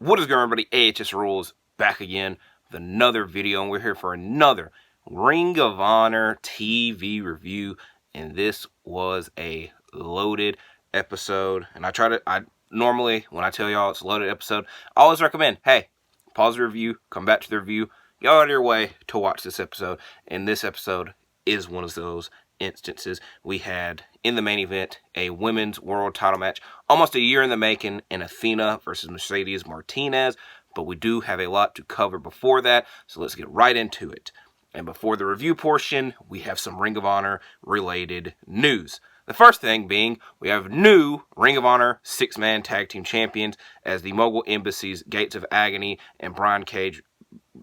What is going on, everybody? AHS Rules back again with another video, and we're here for another Ring of Honor TV review. And this was a loaded episode. And I normally, when I tell y'all it's a loaded episode, I always recommend, hey, pause the review, come back to the review, go out of your way to watch this episode. And this episode is one of those instances. We had in the main event a women's world title match, almost a year in the making, in Athena versus Mercedes Martinez, but we do have a lot to cover before that, so let's get right into it. And before the review portion, we have some Ring of Honor related news. The first thing being, we have new Ring of Honor 6-man tag team champions as the Mogul Embassy's Gates of Agony and Brian Cage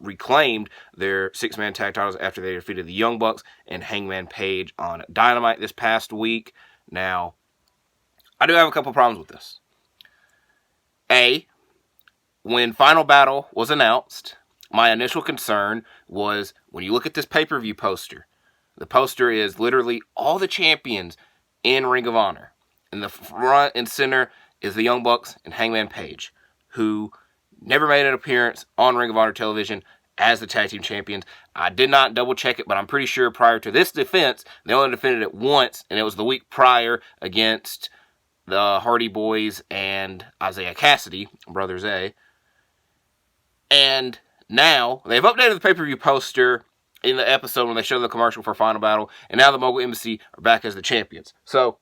reclaimed their 6-man tag titles after they defeated the Young Bucks and Hangman Page on Dynamite this past week. Now, I do have a couple problems with this. A, when Final Battle was announced, my initial concern was when you look at this pay-per-view poster, the poster is literally all the champions in Ring of Honor. In the front and center is the Young Bucks and Hangman Page, who never made an appearance on Ring of Honor television as the tag team champions. I did not double check it, but I'm pretty sure prior to this defense, they only defended it once, and it was the week prior against the Hardy Boys and Isaiah Cassidy, Brothers A. And now, they've updated the pay-per-view poster in the episode when they show the commercial for Final Battle, and now the Mogul Embassy are back as the champions. So,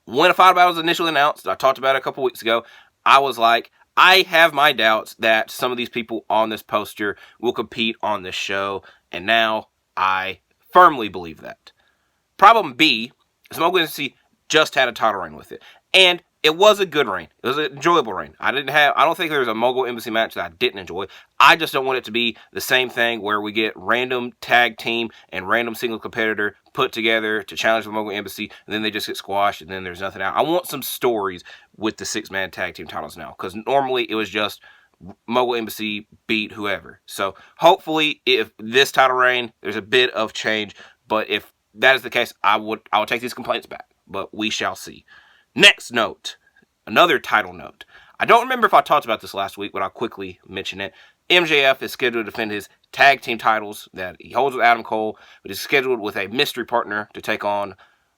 when a Final Battle was initially announced, I talked about it a couple weeks ago, I was like, I have my doubts that some of these people on this poster will compete on this show, and now I firmly believe that. Problem B is Mogul Embassy just had a title reign with it, and it was a good reign. It was an enjoyable reign. I don't think there's a Mogul Embassy match that I didn't enjoy. I just don't want it to be the same thing where we get random tag team and random single competitor put together to challenge the Mogul Embassy, and then they just get squashed, and then there's nothing out. I want some stories with the 6-man tag team titles now, because normally it was just Mogul Embassy beat whoever. So hopefully, if this title reign, there's a bit of change, but if that is the case, I would take these complaints back, but we shall see. Next note, another title note. I don't remember if I talked about this last week, but I'll quickly mention it. MJF is scheduled to defend his tag team titles that he holds with Adam Cole, but is scheduled with a mystery partner to take on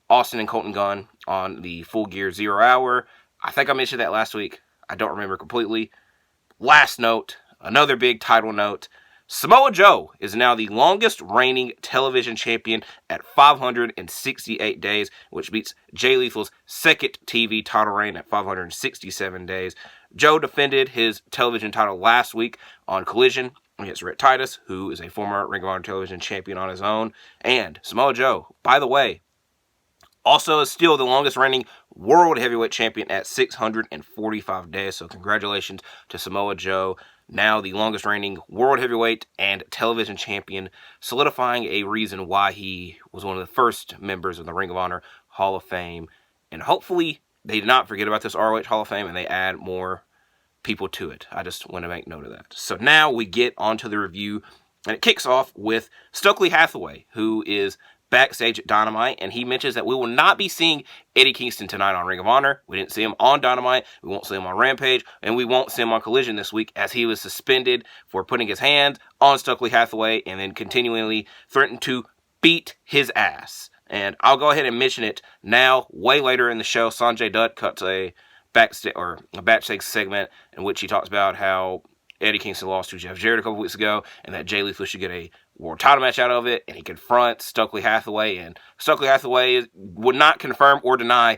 Austin and Colton Gunn on the Full Gear 0 Hour. I think I mentioned that last week. I don't remember completely. Last note, another big title note. Samoa Joe is now the longest reigning television champion at 568 days, which beats Jay Lethal's second TV title reign at 567 days. Joe defended his television title last week on Collision against Rhett Titus, who is a former Ring of Honor television champion on his own. And Samoa Joe, by the way, also is still the longest reigning world heavyweight champion at 645 days. So congratulations to Samoa Joe, now the longest reigning world heavyweight and television champion, solidifying a reason why he was one of the first members of the Ring of Honor Hall of Fame. And hopefully they did not forget about this ROH Hall of Fame and they add more people to it. I just want to make note of that. So now we get onto the review, and it kicks off with Stokely Hathaway, who is backstage at Dynamite, and he mentions that we will not be seeing Eddie Kingston tonight on Ring of Honor. We didn't see him on Dynamite, we won't see him on Rampage, and we won't see him on Collision this week, as he was suspended for putting his hands on Stokely Hathaway and then continually threatened to beat his ass. And I'll go ahead and mention it now. Way later in the show, Sanjay Dutt cuts a backstage segment in which he talks about how Eddie Kingston lost to Jeff Jarrett a couple weeks ago, and that Jay Lethal should get a world title match out of it, and he confronts Stokely Hathaway, and Stokely Hathaway would not confirm or deny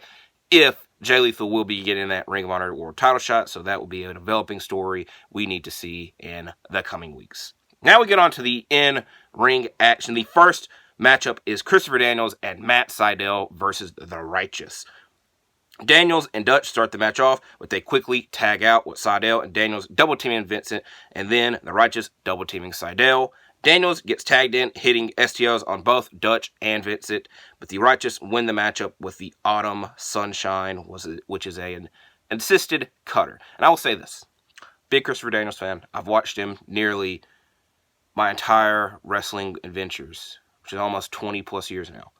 if Jay Lethal will be getting that Ring of Honor world title shot, so that will be a developing story we need to see in the coming weeks. Now we get on to the in-ring action. The first matchup is Christopher Daniels and Matt Sydal versus The Righteous. Daniels and Dutch start the match off, but they quickly tag out with Sydal and Daniels double-teaming Vincent, and then The Righteous double-teaming Sydal. Daniels gets tagged in, hitting STOs on both Dutch and Vincent, but The Righteous win the matchup with the Autumn Sunshine, which is an assisted cutter. And I will say this, big Christopher Daniels fan. I've watched him nearly my entire wrestling adventures, which is almost 20 plus years now.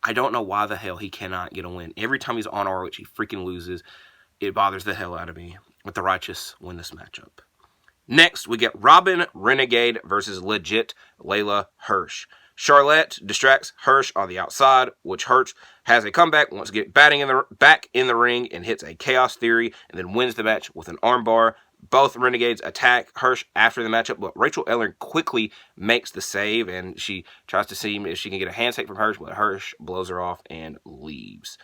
I don't know why the hell he cannot get a win. Every time he's on ROH, he freaking loses. It bothers the hell out of me. but the Righteous win this matchup. Next, we get Robin Renegade versus Legit Layla Hirsch. Charlotte distracts Hirsch on the outside, which Hirsch has a comeback, wants to get back in the ring, and hits a Chaos Theory, and then wins the match with an armbar. Both Renegades attack Hirsch after the matchup, but Rachel Ellering quickly makes the save, and she tries to see if she can get a handshake from Hirsch, but Hirsch blows her off and leaves.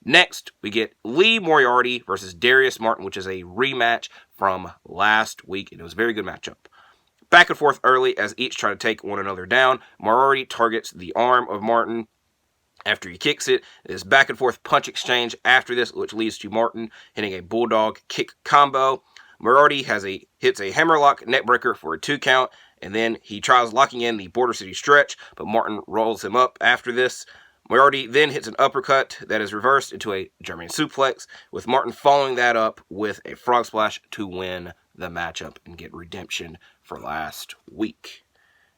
Next, we get Lee Moriarty versus Darius Martin, which is a rematch from last week, and it was a very good matchup. Back and forth early as each try to take one another down. Moriarty targets the arm of Martin after he kicks it. There's back and forth punch exchange after this, which leads to Martin hitting a bulldog kick combo. Moriarty hits a hammerlock neckbreaker for a 2 count, and then he tries locking in the Border City stretch, but Martin rolls him up after this. Moriarty then hits an uppercut that is reversed into a German suplex, with Martin following that up with a frog splash to win the matchup and get redemption for last week.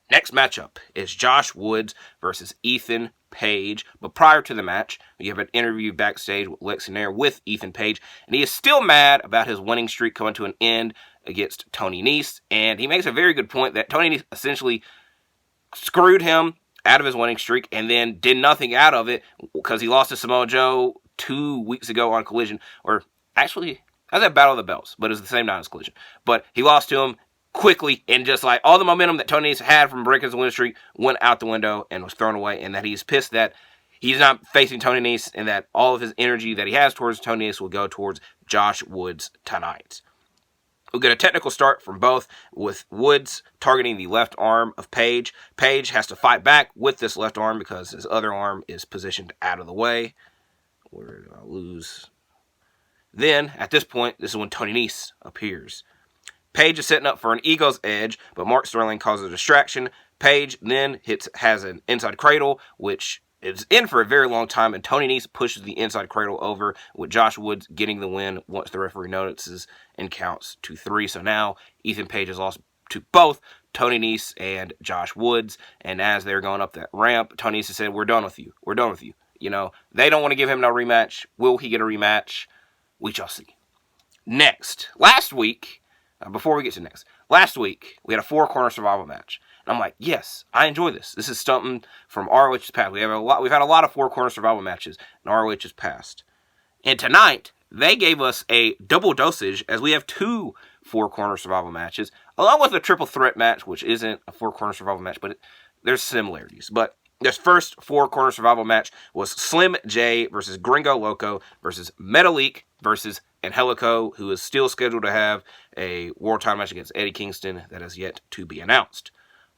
Next matchup is Josh Woods versus Ethan Page. But prior to the match, we have an interview backstage with Lex Nair with Ethan Page, and he is still mad about his winning streak coming to an end against Tony Nese. And he makes a very good point that Tony Nese essentially screwed him out of his winning streak and then did nothing out of it because he lost to Samoa Joe 2 weeks ago on Collision. Or actually, that was at Battle of the Belts, but it was the same night as Collision. But he lost to him quickly, and just like all the momentum that Tony Nese had from breaking his winning streak went out the window and was thrown away, and that he's pissed that he's not facing Tony Nese and that all of his energy that he has towards Tony Nese will go towards Josh Woods tonight. We'll get a technical start from both, with Woods targeting the left arm of Page. Page has to fight back with this left arm because his other arm is positioned out of the way. Where did I lose? Then, at this point, this is when Tony Nese appears. Page is setting up for an Ego's Edge, but Mark Sterling causes a distraction. Page then has an inside cradle, which is in for a very long time, and Tony Nese pushes the inside cradle over, with Josh Woods getting the win once the referee notices and counts to 3. So now Ethan Page has lost to both Tony Nese and Josh Woods, and as they're going up that ramp, Tony Nese said, "We're done with you. We're done with you." You know, they don't want to give him no rematch. Will he get a rematch? We shall see. Next, last week, last week, we had a 4-corner survival match. And I'm like, yes, I enjoy this. This is something from ROH's past. We've had a lot of 4-corner survival matches in ROH's past. And tonight, they gave us a double dosage, as we have 2 4-corner survival matches, along with a triple threat match, which isn't a 4-corner survival match, but there's similarities. But this first 4-corner survival match was Slim J versus Gringo Loco versus Metalik versus Angelico, who is still scheduled to have a World title match against Eddie Kingston that is yet to be announced.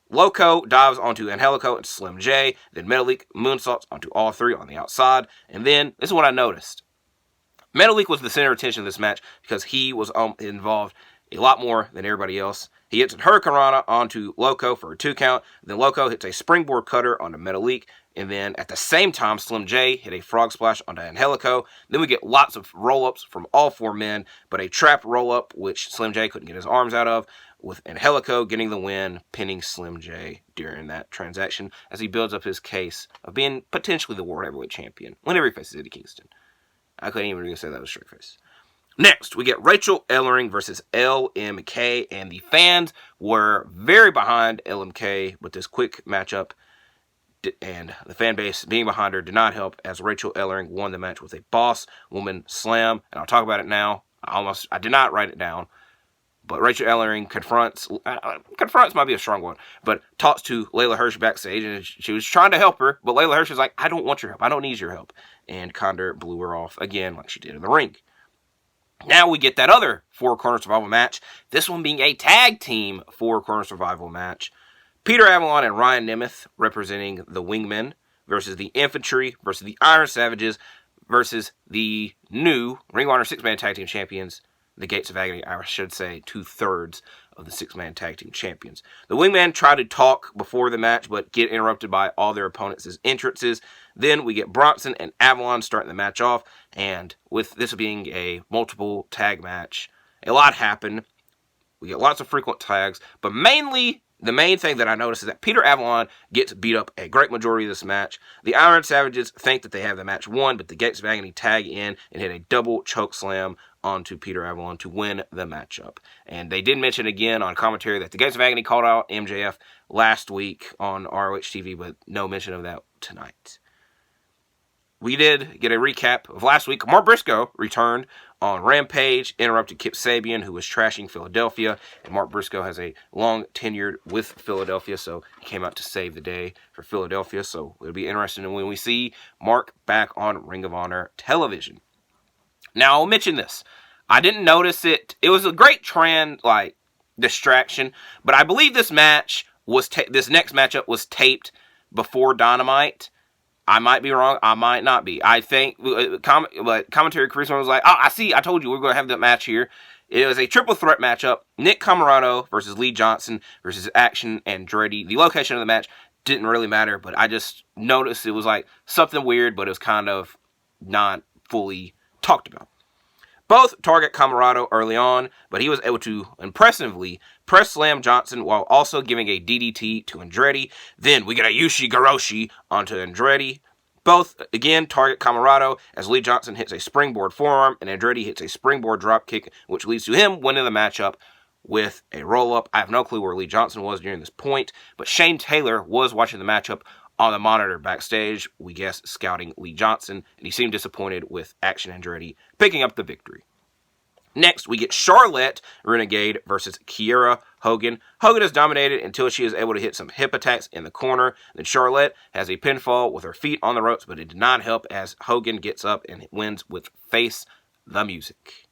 Loco dives onto Angelico and Slim J, then Metalik moonsaults onto all 3 on the outside, and then, this is what I noticed. Metalik was the center of attention of this match because he was involved a lot more than everybody else. He hits a Hurricanrana onto Loco for a 2 count, then Loco hits a springboard cutter onto Metalik, and then at the same time, Slim J hit a frog splash onto Angelico. Then we get lots of roll-ups from all 4 men, but a trap roll-up, which Slim J couldn't get his arms out of, with Angelico getting the win, pinning Slim J during that transaction, as he builds up his case of being potentially the World Heavyweight Champion whenever he faces Eddie Kingston. I couldn't even really say that was straight face. Next, we get Rachel Ellering versus LMK, and the fans were very behind LMK with this quick matchup, and the fan base being behind her did not help, as Rachel Ellering won the match with a boss woman slam, and I'll talk about it now. I did not write it down, but Rachel Ellering confronts might be a strong one, but talks to Layla Hirsch backstage, and she was trying to help her, but Layla Hirsch was like, "I don't want your help. I don't need your help," and Condor blew her off again like she did in the ring. Now we get that other 4-corner survival match, this one being a tag team 4-corner survival match. Peter Avalon and Ryan Nemeth representing the Wingmen versus the Infantry versus the Iron Savages versus the new Ring of Honor 6-man tag team champions, the Gates of Agony, I should say 2/3 of the 6-man tag team champions. The Wingmen try to talk before the match, but get interrupted by all their opponents' entrances. Then we get Bronson and Avalon starting the match off, and with this being a multiple tag match, a lot happened. We get lots of frequent tags, but mainly, the main thing that I noticed is that Peter Avalon gets beat up a great majority of this match. The Iron Savages think that they have the match won, but the Gates of Agony tag in and hit a double choke slam onto Peter Avalon to win the matchup. And they did mention again on commentary that the Gates of Agony called out MJF last week on ROH TV, but no mention of that tonight. We did get a recap of last week. Mark Briscoe returned on Rampage, interrupted Kip Sabian, who was trashing Philadelphia. And Mark Briscoe has a long tenure with Philadelphia, so he came out to save the day for Philadelphia. So it'll be interesting when we see Mark back on Ring of Honor television. Now, I'll mention this. I didn't notice it. It was a great trend, distraction. But I believe this match this next matchup was taped before Dynamite. I might be wrong. I might not be. I think, commentary Chris was like, I told you we're going to have that match here. It was a triple threat matchup. Nick Comoroto versus Lee Johnson versus Action Andretti. The location of the match didn't really matter, but I just noticed it was something weird, but it was kind of not fully talked about. Both target Comoroto early on, but he was able to impressively press slam Johnson while also giving a DDT to Andretti. Then we get a Yushi Garoshi onto Andretti. Both, again, target Comoroto as Lee Johnson hits a springboard forearm and Andretti hits a springboard dropkick, which leads to him winning the matchup with a roll-up. I have no clue where Lee Johnson was during this point, but Shane Taylor was watching the matchup on the monitor backstage, we guess scouting Lee Johnson, and he seemed disappointed with Action Andretti picking up the victory. Next, we get Charlotte Renegade versus Kiera Hogan. Hogan is dominated until she is able to hit some hip attacks in the corner. Then Charlotte has a pinfall with her feet on the ropes, but it did not help as Hogan gets up and wins with Face the Music.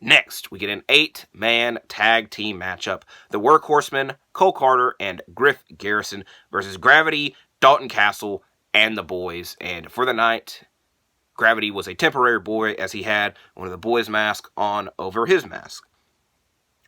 Next, we get an 8-man tag team matchup. The Workhorsemen, Cole Carter, and Griff Garrison versus Gravity, Dalton Castle, and the Boys. And for the night, Gravity was a temporary boy as he had one of the Boys' masks on over his mask.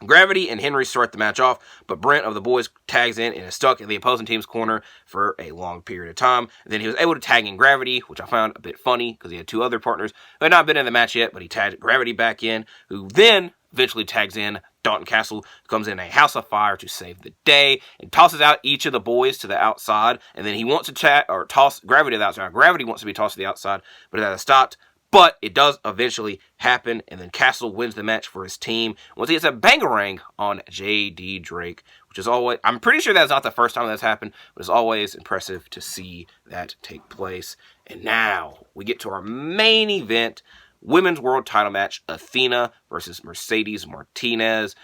Gravity and Henry start the match off, but Brent of the Boys tags in and is stuck in the opposing team's corner for a long period of time. And then he was able to tag in Gravity, which I found a bit funny because he had two other partners who had not been in the match yet, but he tagged Gravity back in, who then eventually tags in Dalton Castle, comes in a house of fire to save the day, and tosses out each of the boys to the outside, and then he wants to toss Gravity to the outside. Gravity wants to be tossed to the outside, but that is stopped. But it does eventually happen, and then Castle wins the match for his team once he gets a bangarang on J.D. Drake, which is always, I'm pretty sure that's not the first time that's happened, but it's always impressive to see that take place. And now we get to our main event, Women's World Title match, Athena versus Mercedes Martinez.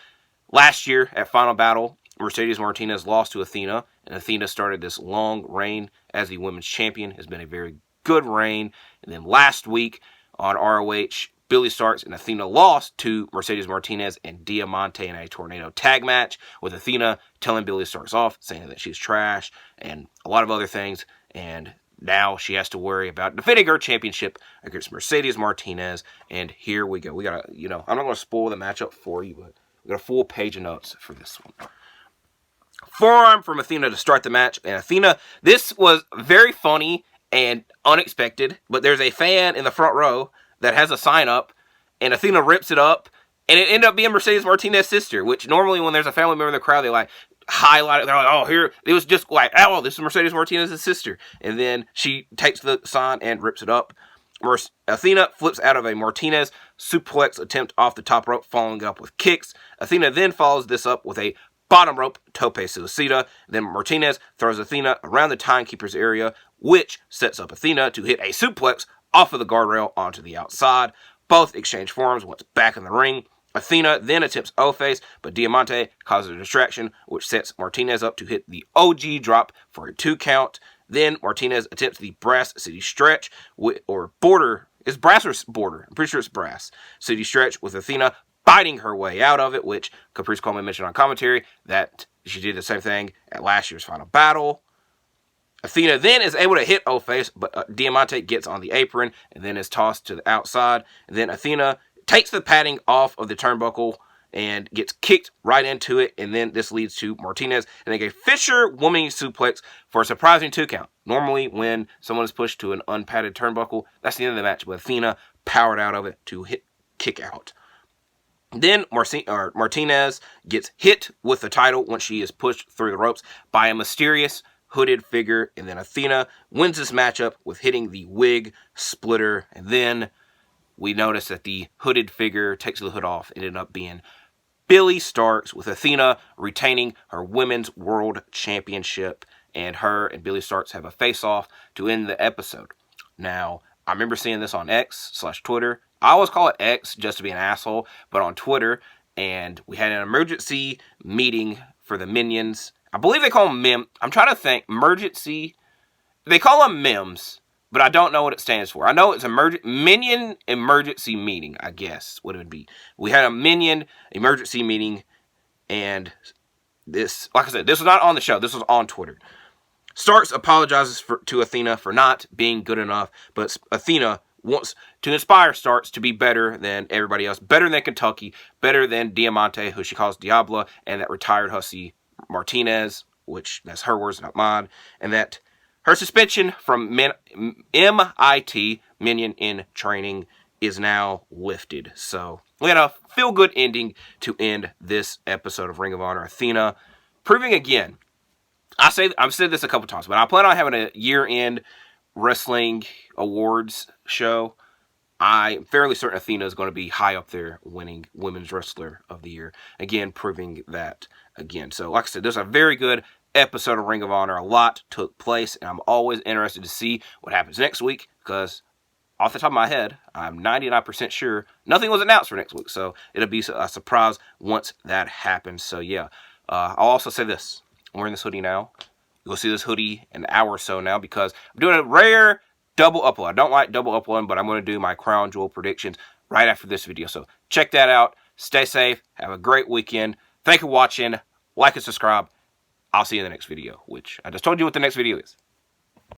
Last year at Final Battle, Mercedes Martinez lost to Athena, and Athena started this long reign as the Women's Champion. Has been a very good reign. And then last week on ROH, Billy Starks and Athena lost to Mercedes Martinez and Diamante in a tornado tag match, with Athena telling Billy Starks off, saying that she's trash, and a lot of other things. And now she has to worry about defending her championship against Mercedes Martinez. And here we go. We got to, I'm not going to spoil the matchup for you, but we got a full page of notes for this one. Forearm from Athena to start the match. And Athena, this was very funny and unexpected, but there's a fan in the front row that has a sign up, and Athena rips it up, and it ended up being Mercedes Martinez's sister, which normally when there's a family member in the crowd, they highlight it. They're like, oh, here, it was just oh, this is Mercedes Martinez's sister. And then she takes the sign and rips it up. Athena flips out of a Martinez suplex attempt off the top rope, following up with kicks. Athena then follows this up with a bottom rope tope suicida. Then Martinez throws Athena around the timekeeper's area, which sets up Athena to hit a suplex off of the guardrail onto the outside. Both exchange forearms once back in the ring. Athena then attempts O-face, but Diamante causes a distraction, which sets Martinez up to hit the OG drop for a 2 count. Then Martinez attempts the Brass City Stretch, or Border. Is Brass or Border? I'm pretty sure it's Brass City Stretch, with Athena biting her way out of it, which Caprice Coleman mentioned on commentary that she did the same thing at last year's Final Battle. Athena then is able to hit O-face, but Diamante gets on the apron and then is tossed to the outside. And then Athena takes the padding off of the turnbuckle and gets kicked right into it. And then this leads to Martinez and a Fisher woman suplex for a surprising 2 count. Normally, when someone is pushed to an unpadded turnbuckle, that's the end of the match. But Athena powered out of it to kick out. Then Martinez gets hit with the title once she is pushed through the ropes by a mysterious hooded figure, and then Athena wins this matchup with hitting the wig splitter. And then we noticed that the hooded figure takes the hood off. It ended up being Billie Starkz, with Athena retaining her Women's World Championship, and her and Billie Starkz have a face-off to end the episode. Now, I remember seeing this on X/Twitter. I always call it X just to be an asshole, but on Twitter, and we had an emergency meeting for the minions. I believe they call them I'm trying to think. Emergency. They call them MEMS, but I don't know what it stands for. I know it's Minion Emergency Meeting, I guess, what it would be. We had a Minion Emergency Meeting, and this, like I said, this was not on the show. This was on Twitter. Starkz apologizes to Athena for not being good enough, but Athena wants to inspire Starkz to be better than everybody else, better than Kentucky, better than Diamante, who she calls Diabla, and that retired hussy Martinez, which that's her words, not mine, and that her suspension from MIT, Minion in Training, is now lifted. So we had a feel-good ending to end this episode of Ring of Honor. Athena proving again. I've said this a couple times, but I plan on having a year-end wrestling awards show. I'm fairly certain Athena is going to be high up there, winning Women's Wrestler of the Year. Again, proving that again. So, like I said, there's a very good episode of Ring of Honor. A lot took place, and I'm always interested to see what happens next week, because off the top of my head, I'm 99% sure nothing was announced for next week. So, it'll be a surprise once that happens. So, yeah. I'll also say this. I'm wearing this hoodie now. You'll see this hoodie in an hour or so now, because I'm doing a rare double upload. I don't like double uploading, but I'm going to do my Crown Jewel predictions right after this video. So check that out. Stay safe. Have a great weekend. Thank you for watching. Like and subscribe. I'll see you in the next video, which I just told you what the next video is.